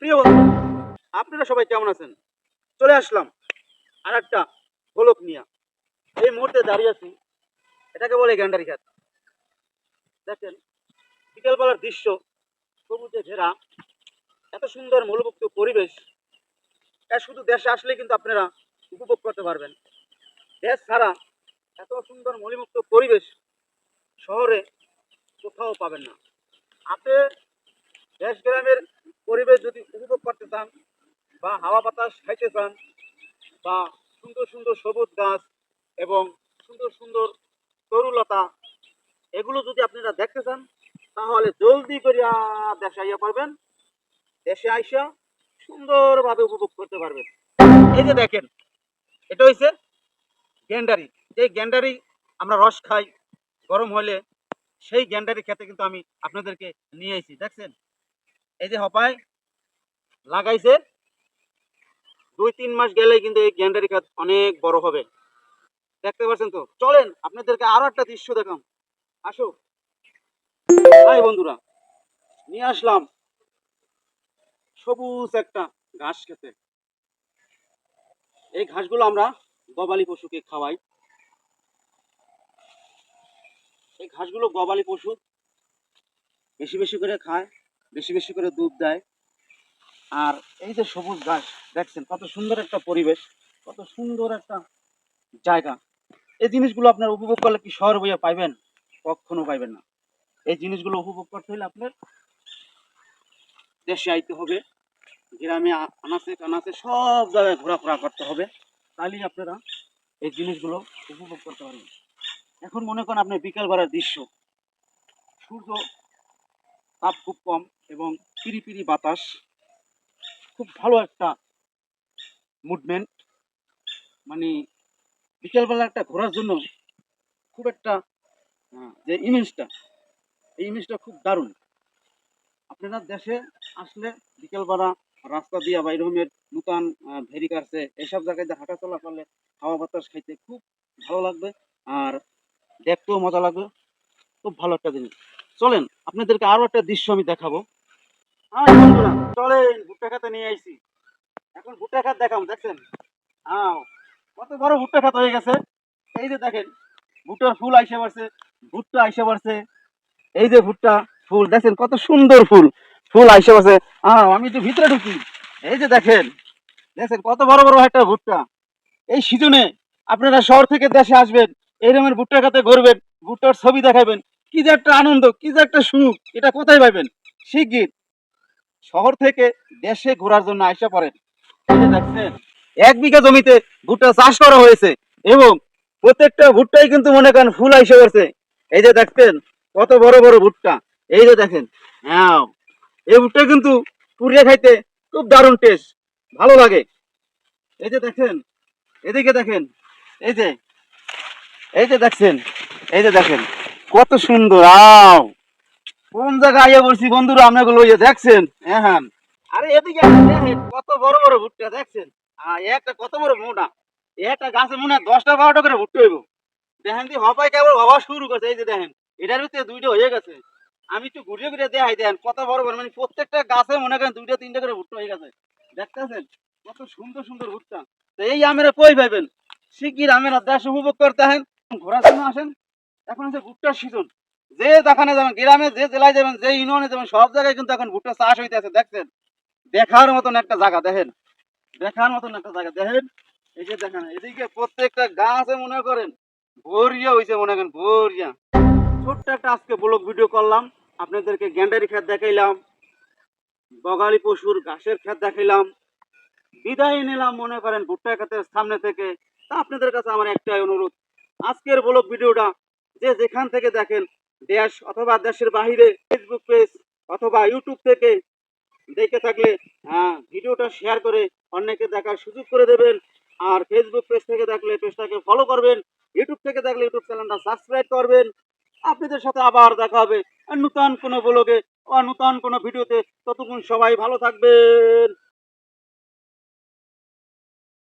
প্রিয় বন্ধু, আপনারা সবাই কেমন আছেন? চলে আসলাম আর একটা গোলক নিয়ে। এই মুহূর্তে দাঁড়িয়ে আছি, এটাকে বলে গ্যান্ডারি ঘাট। দেখেন, বিকেলবেলার দৃশ্য, সবুজে ঘেরা, এত সুন্দর মনোমুগ্ধ পরিবেশ। এটা শুধু দেশে আসলে কিন্তু আপনারা উপভোগ করতে পারবেন। দেশ ছাড়া এত সুন্দর মনোমুগ্ধ পরিবেশ শহরে কোথাও পাবেন না। আপনি দেশ গ্রামের পরিবেশ যদি উপভোগ করতে চান, বা হাওয়া বাতাস খাইতে চান, বা সুন্দর সুন্দর সবুজ গাছ এবং সুন্দর সুন্দর তরুলতা, এগুলো যদি আপনারা দেখতে চান, তাহলে জলদি করে দেশে আইয়া পারবেন। দেশে আইসা সুন্দরভাবে উপভোগ করতে পারবেন। এই যে দেখেন, এটা হচ্ছে গ্যান্ডারি। যে গ্যান্ডারি আমরা রস খাই গরম হলে, সেই গ্যান্ডারি খেতে কিন্তু আমি আপনাদেরকে নিয়ে এসেছি। দেখছেন, এই যে হপায় লাগাইছে, 2-3 মাস গেলেই কিন্তু এই গ্যান্ডারি খাত অনেক বড় হবে। দেখতে পাচ্ছেন তো? চলেন আপনাদেরকে আরো একটা দৃশ্য দেখাম। আসো। হাই বন্ধুরা, নিয়ে আসলাম সবুজ একটা ঘাস খেতে। এই ঘাসগুলো আমরা গবাদি পশুকে খাওয়াই। এই ঘাসগুলো গবাদি পশু বেশি বেশি করে খায়, বেশি বেশি করে দুধ দেয়। আর এই যে সবুজ ঘাস, দেখছেন কত সুন্দর একটা পরিবেশ, কত সুন্দর একটা জায়গা। এই জিনিসগুলো আপনার উপভোগ করলে কি শহর বইয়া পাইবেন? কখনো পাইবেন না। এই জিনিসগুলো উপভোগ করতে হলে আপনার দেশে আইতে হবে, গ্রামে আনাচে কানাচে সব জায়গায় ঘোরাফেরা করতে হবে। তাহলেই আপনারা এই জিনিসগুলো উপভোগ করতে পারবেন। এখন মনে করেন আপনি বিকেল বেলার দৃশ্য, সূর্য তাপ খুব কম এবং পিরি পিরি বাতাস, খুব ভালো একটা মুভমেন্ট। মানে বিকেলবেলা একটা ঘোরার জন্য খুব একটা যে ইমেজটা, এই ইমেজটা খুব দারুণ। আপনারা দেশে আসলে বিকেলবেলা রাস্তা দিয়ে বা এরকমের নূতন ভেরি কাটছে, এসব জায়গায় দিয়ে হাঁটা চলা করলে হাওয়া বাতাস খাইতে খুব ভালো লাগবে, আর দেখতেও মজা লাগবে। খুব ভালো একটা জিনিস। চলেন আপনাদেরকে আরো একটা দৃশ্য আমি দেখাবো। বন্ধুরা, চলেন, ভুট্টা খাতে নিয়ে আইছি। এখন ভুট্টা খাত দেখাম। দেখছেন, আহ কত বড় ভুট্টা খাত হয়ে গেছে। এই যে দেখেন, ভুট্টার ফুল আইসে পড়ছে, ভুট্টা আইসে পড়ছে। এই যে ভুট্টা ফুল দেখছেন, কত সুন্দর ফুল, ফুল আইসে পড়ছে। আমি তো ভিতরে ঢুকি। এই যে দেখেন, দেখছেন কত বড় বড় একটা ভুট্টা। এই সিজনে আপনারা শহর থেকে দেশে আসবেন, এই রকমের ভুট্টা খাতে ঘুরবেন, ভুট্টার ছবি দেখাবেন, কি যে একটা আনন্দ, কি যে একটা সুখ, এটা কোথায় পাবেন? শিগগির শহর থেকে দেশে ঘোরার জন্য আইসা পড়েন। এই যে দেখছেন, 1 বিঘা জমিতে ভুট্টা চাষ করা হয়েছে এবং প্রত্যেকটা ভুট্টাই কিন্তু মনে করেন ফুল আইসে পড়ছে। এই যে দেখছেন কত বড় বড় ভুট্টা। এই যে দেখেন, হ্যাঁ, এই ভুট্টা কিন্তু পুড়িয়ে খাইতে খুব দারুণ টেস্ট, ভালো লাগে। এই যে দেখেন, এদিকে দেখেন, এই যে, এই যে দেখছেন, এই যে দেখেন কত সুন্দর। কোন জায়গায় আইয়া বলছি বন্ধুরা, আপনাগুলো ইয়ে দেখছেন? হ্যাঁ, আরে এদিকে দেখেন কত বড় বড় ভুট্টা দেখছেন। একটা কত বড় মোটা, একটা গাছে মনে হয় 10টা 12টা করে ভুট্টা হইব। দেখেন দি হবাই কেবল হওয়া শুরু করছে। এই যে দেখেন, এটার ভিতরে 2টা হয়ে গেছে। আমি একটু ঘুরিয়ে ঘুরিয়ে দেখাই, দেখেন কত বড় বড়, মানে প্রত্যেকটা গাছে মনে করেন 2টা 3টা করে ভুট্টা হয়ে গেছে। দেখতেছেন কত সুন্দর সুন্দর ভুট্টা। তো এই আমেরা কই পাইবেন? শিগগির আমেরা দেশ উপভোগ করতে হেন, ঘোরার জন্য আসেন। এখন হচ্ছে ভুট্টার সিজন। যে দেখানে যাবেন, গ্রামে যে জেলায় যাবেন, যে ইউনিয়নে যাবেন, সব জায়গায় কিন্তু এখন ভুট্টা চাষ হইতেছে। দেখছেন, দেখার মতন একটা জায়গা। দেখেন, দেখার মতন একটা জায়গা। দেখেন, এই যে দেখেন, এদিকে প্রত্যেকটা গাছে মনে করেন ভরিয়া হয়েছে, মনে করেন ভরিয়া। ছোট্ট একটা আজকে ব্লগ ভিডিও করলাম, আপনাদেরকে গ্যান্ডারি ক্ষেত দেখাইলাম, বগালি পশুর ঘাসের ক্ষেত দেখাইলাম, বিদায় নিলাম মনে করেন ভুট্টা ক্ষেতের সামনে থেকে। তা আপনাদের কাছে আমার একটাই অনুরোধ, আজকের ব্লগ ভিডিওটা যে যেখান থেকে দেখেন, দেশ অথবা দেশের বাহিরে, ফেসবুক পেজ অথবা ইউটিউব থেকে দেখে থাকলে ভিডিওটা শেয়ার করে অন্যকে দেখার সুযোগ করে দেবেন। আর ফেসবুক পেজ থেকে দেখলে পেজটাকে ফলো করবেন, ইউটিউব থেকে দেখলে ইউটিউব চ্যানেলটা সাবস্ক্রাইব করবেন। আপনাদের সাথে আবার দেখা হবে নতুন কোনো ব্লগে বা নতুন কোনো ভিডিওতে। ততক্ষণ সবাই ভালো থাকবেন।